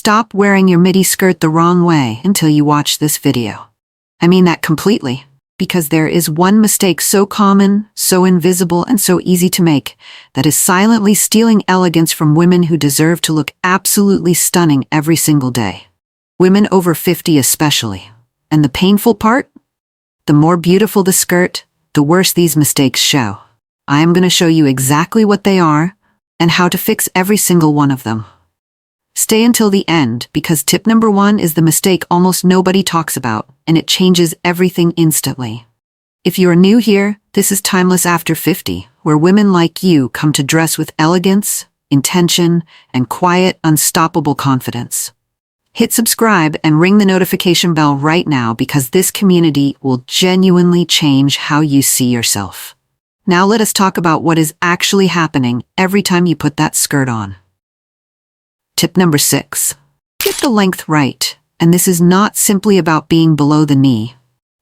stop wearing your midi skirt the wrong way until you watch this video. I mean that completely, because there is one mistake so common, so invisible, and so easy to make that is silently stealing elegance from women who deserve to look absolutely stunning every single day. Women over 50 especially. And the painful part? The more beautiful the skirt, the worse these mistakes show. I am going to show you exactly what they are and how to fix every single one of them. Stay until the end, because tip number 1 is the mistake almost nobody talks about, and it changes everything instantly. If you are new here, this is Timeless After 50, where women like you come to dress with elegance, intention, and quiet, unstoppable confidence. Hit subscribe and ring the notification bell right now, because this community will genuinely change how you see yourself. Now let us talk about what is actually happening every time you put that skirt on. Tip number 6. Get the length right, and this is not simply about being below the knee.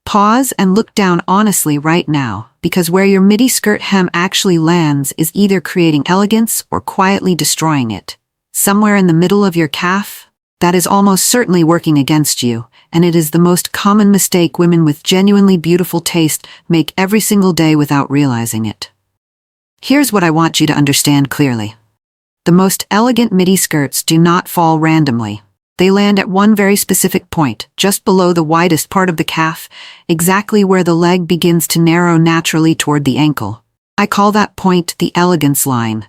Pause and look down honestly right now, because where your midi skirt hem actually lands is either creating elegance or quietly destroying it. Somewhere in the middle of your calf, that is almost certainly working against you, and it is the most common mistake women with genuinely beautiful taste make every single day without realizing it. Here's what I want you to understand clearly. The most elegant midi skirts do not fall randomly. They land at one very specific point, just below the widest part of the calf, exactly where the leg begins to narrow naturally toward the ankle. I call that point the elegance line.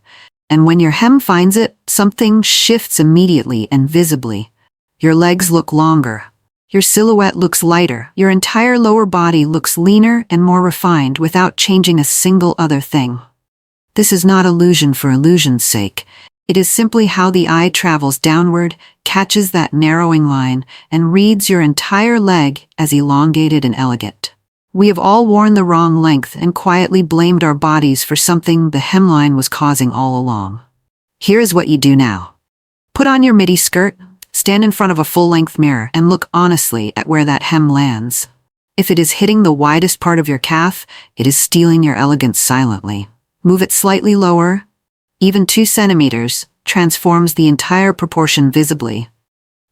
And when your hem finds it, something shifts immediately and visibly. Your legs look longer. Your silhouette looks lighter. Your entire lower body looks leaner and more refined without changing a single other thing. This is not illusion for illusion's sake. It is simply how the eye travels downward, catches that narrowing line, and reads your entire leg as elongated and elegant. We have all worn the wrong length and quietly blamed our bodies for something the hemline was causing all along. Here is what you do now. Put on your midi skirt, stand in front of a full-length mirror, and look honestly at where that hem lands. If it is hitting the widest part of your calf, it is stealing your elegance silently. Move it slightly lower. Even 2 centimeters transforms the entire proportion visibly.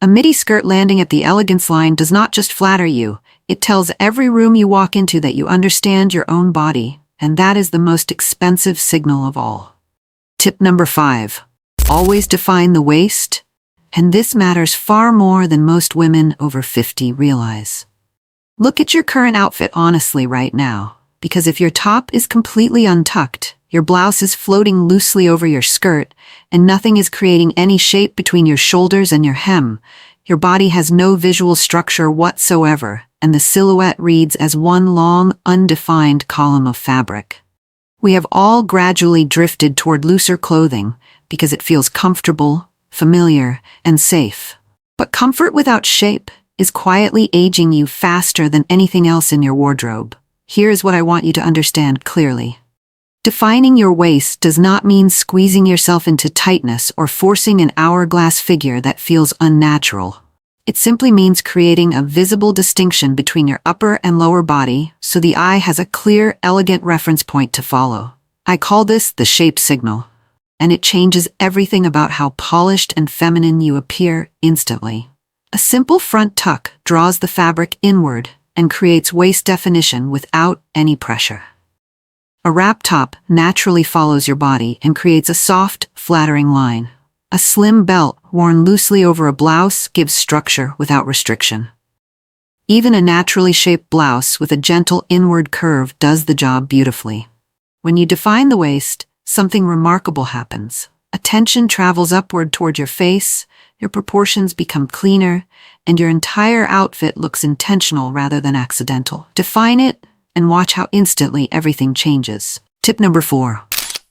A midi skirt landing at the elegance line does not just flatter you, it tells every room you walk into that you understand your own body, and that is the most expensive signal of all. Tip number 5. Always define the waist, and this matters far more than most women over 50 realize. Look at your current outfit honestly right now, because if your top is completely untucked, your blouse is floating loosely over your skirt, and nothing is creating any shape between your shoulders and your hem, your body has no visual structure whatsoever, and the silhouette reads as one long, undefined column of fabric. We have all gradually drifted toward looser clothing because it feels comfortable, familiar, and safe. But comfort without shape is quietly aging you faster than anything else in your wardrobe. Here's what I want you to understand clearly. Defining your waist does not mean squeezing yourself into tightness or forcing an hourglass figure that feels unnatural. It simply means creating a visible distinction between your upper and lower body so the eye has a clear, elegant reference point to follow. I call this the shape signal, and it changes everything about how polished and feminine you appear instantly. A simple front tuck draws the fabric inward and creates waist definition without any pressure. A wrap top naturally follows your body and creates a soft, flattering line. A slim belt worn loosely over a blouse gives structure without restriction. Even a naturally shaped blouse with a gentle inward curve does the job beautifully. When you define the waist, something remarkable happens. Attention travels upward toward your face, your proportions become cleaner, and your entire outfit looks intentional rather than accidental. Define it, and watch how instantly everything changes. Tip number 4.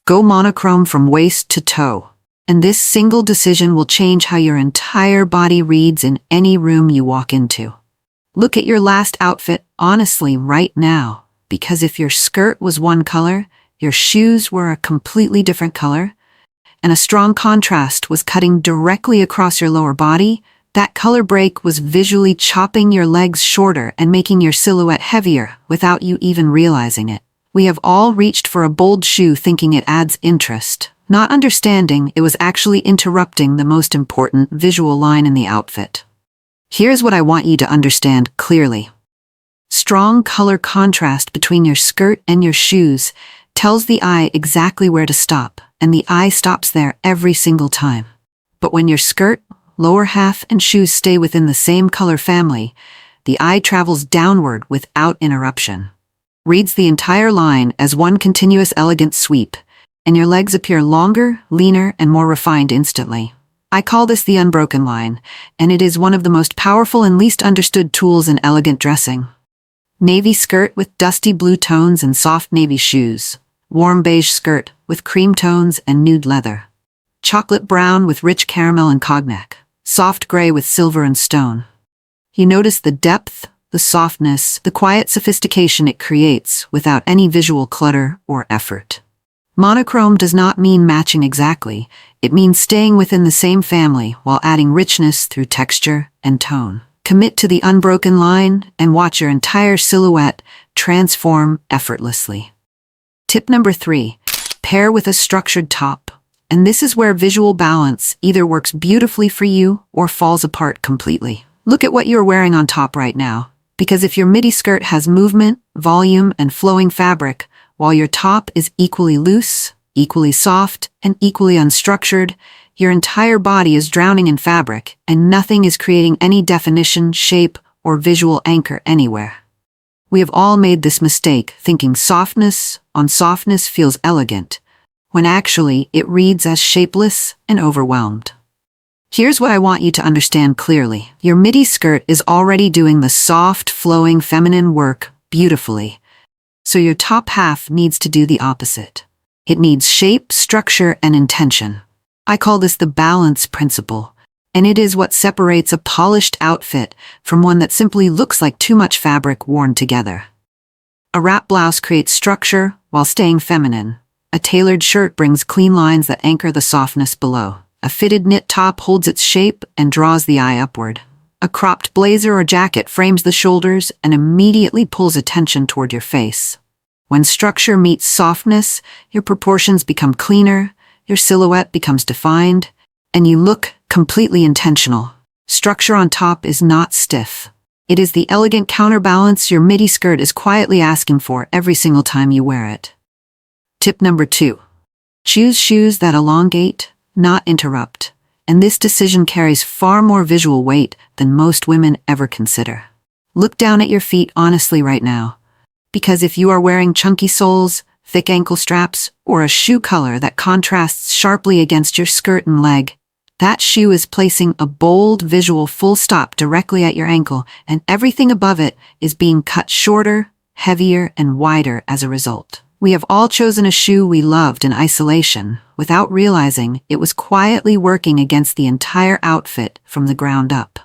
Go monochrome from waist to toe. And this single decision will change how your entire body reads in any room you walk into. Look at your last outfit honestly right now, because if your skirt was one color, your shoes were a completely different color, and a strong contrast was cutting directly across your lower body, that color break was visually chopping your legs shorter and making your silhouette heavier without you even realizing it. We have all reached for a bold shoe thinking it adds interest, Not understanding it was actually interrupting the most important visual line in the outfit. Here's what I want you to understand clearly. Strong color contrast between your skirt and your shoes tells the eye exactly where to stop, and the eye stops there every single time. But when your skirt, lower half, and shoes stay within the same color family, the eye travels downward without interruption. Reads the entire line as one continuous elegant sweep, and your legs appear longer, leaner, and more refined instantly. I call this the unbroken line, and it is one of the most powerful and least understood tools in elegant dressing. Navy skirt with dusty blue tones and soft navy shoes. Warm beige skirt with cream tones and nude leather. Chocolate brown with rich caramel and cognac. Soft gray with silver and stone. You notice the depth, the softness, the quiet sophistication it creates without any visual clutter or effort. Monochrome does not mean matching exactly. It means staying within the same family while adding richness through texture and tone. Commit to the unbroken line and watch your entire silhouette transform effortlessly. Tip number 3, pair with a structured top. And this is where visual balance either works beautifully for you or falls apart completely. Look at what you're wearing on top right now, because if your midi skirt has movement, volume, and flowing fabric, while your top is equally loose, equally soft, and equally unstructured, your entire body is drowning in fabric, and nothing is creating any definition, shape, or visual anchor anywhere. We have all made this mistake, thinking softness on softness feels elegant, when actually it reads as shapeless and overwhelmed. Here's what I want you to understand clearly. Your midi skirt is already doing the soft, flowing, feminine work beautifully, so your top half needs to do the opposite. It needs shape, structure, and intention. I call this the balance principle, and it is what separates a polished outfit from one that simply looks like too much fabric worn together. A wrap blouse creates structure while staying feminine. A tailored shirt brings clean lines that anchor the softness below. A fitted knit top holds its shape and draws the eye upward. A cropped blazer or jacket frames the shoulders and immediately pulls attention toward your face. When structure meets softness, your proportions become cleaner, your silhouette becomes defined, and you look completely intentional. Structure on top is not stiff. It is the elegant counterbalance your midi skirt is quietly asking for every single time you wear it. Tip number 2. Choose shoes that elongate, not interrupt, and this decision carries far more visual weight than most women ever consider. Look down at your feet honestly right now, because if you are wearing chunky soles, thick ankle straps, or a shoe color that contrasts sharply against your skirt and leg, that shoe is placing a bold visual full stop directly at your ankle, and everything above it is being cut shorter, heavier, and wider as a result. We have all chosen a shoe we loved in isolation, without realizing it was quietly working against the entire outfit from the ground up.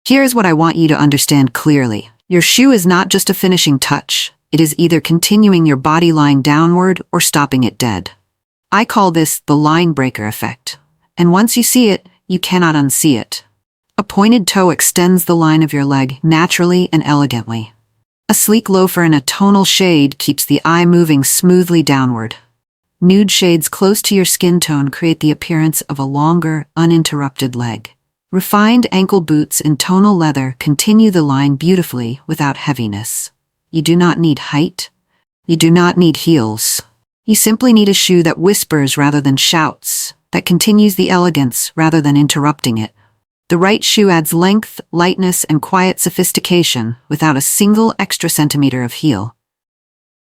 Here's what I want you to understand clearly. Your shoe is not just a finishing touch. It is either continuing your body lying downward or stopping it dead. I call this the line breaker effect. And once you see it, you cannot unsee it. A pointed toe extends the line of your leg naturally and elegantly. A sleek loafer in a tonal shade keeps the eye moving smoothly downward. Nude shades close to your skin tone create the appearance of a longer, uninterrupted leg. Refined ankle boots in tonal leather continue the line beautifully without heaviness. You do not need height. You do not need heels. You simply need a shoe that whispers rather than shouts, that continues the elegance rather than interrupting it. The right shoe adds length, lightness, and quiet sophistication without a single extra centimeter of heel.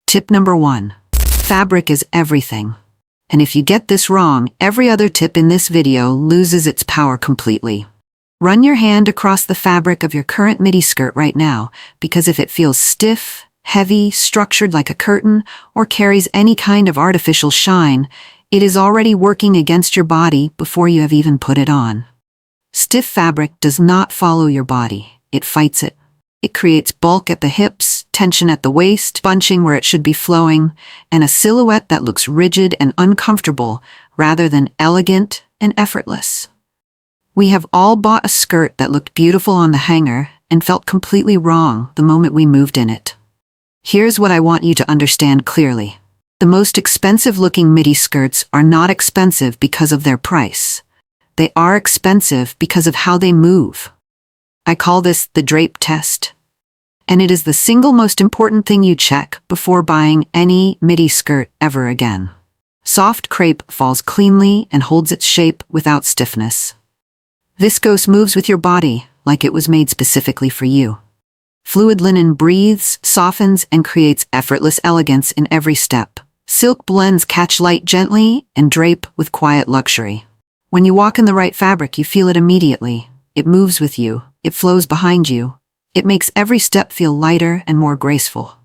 Tip number 1. Fabric is everything. And if you get this wrong, every other tip in this video loses its power completely. Run your hand across the fabric of your current midi skirt right now, because if it feels stiff, heavy, structured like a curtain, or carries any kind of artificial shine, it is already working against your body before you have even put it on. Stiff fabric does not follow your body, it fights it. It creates bulk at the hips, tension at the waist, bunching where it should be flowing, and a silhouette that looks rigid and uncomfortable rather than elegant and effortless. We have all bought a skirt that looked beautiful on the hanger and felt completely wrong the moment we moved in it. Here's what I want you to understand clearly. The most expensive-looking midi skirts are not expensive because of their price. They are expensive because of how they move. I call this the drape test. And it is the single most important thing you check before buying any midi skirt ever again. Soft crepe falls cleanly and holds its shape without stiffness. Viscose moves with your body like it was made specifically for you. Fluid linen breathes, softens, and creates effortless elegance in every step. Silk blends catch light gently and drape with quiet luxury. When you walk in the right fabric, you feel it immediately. It moves with you. It flows behind you. It makes every step feel lighter and more graceful.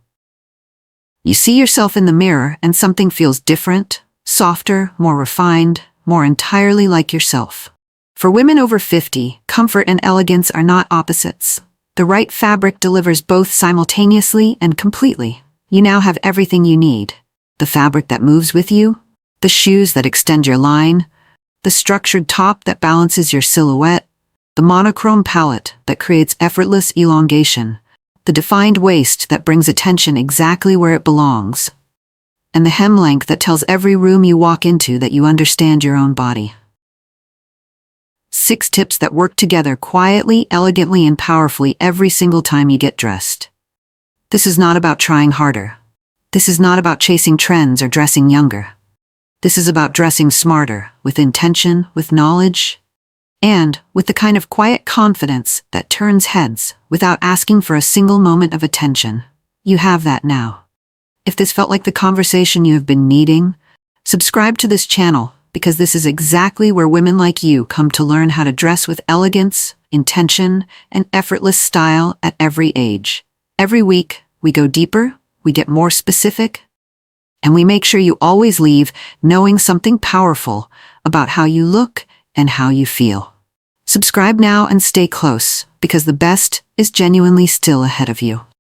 You see yourself in the mirror and something feels different, softer, more refined, more entirely like yourself. For women over 50, comfort and elegance are not opposites. The right fabric delivers both simultaneously and completely. You now have everything you need. The fabric that moves with you, the shoes that extend your line, the structured top that balances your silhouette, the monochrome palette that creates effortless elongation, the defined waist that brings attention exactly where it belongs, and the hem length that tells every room you walk into that you understand your own body. 6 tips that work together quietly, elegantly, and powerfully every single time you get dressed. This is not about trying harder. This is not about chasing trends or dressing younger. This is about dressing smarter, with intention, with knowledge, and with the kind of quiet confidence that turns heads without asking for a single moment of attention. You have that now. If this felt like the conversation you have been needing, subscribe to this channel, because this is exactly where women like you come to learn how to dress with elegance, intention, and effortless style at every age. Every week, we go deeper, we get more specific, and we make sure you always leave knowing something powerful about how you look and how you feel. Subscribe now and stay close, because the best is genuinely still ahead of you.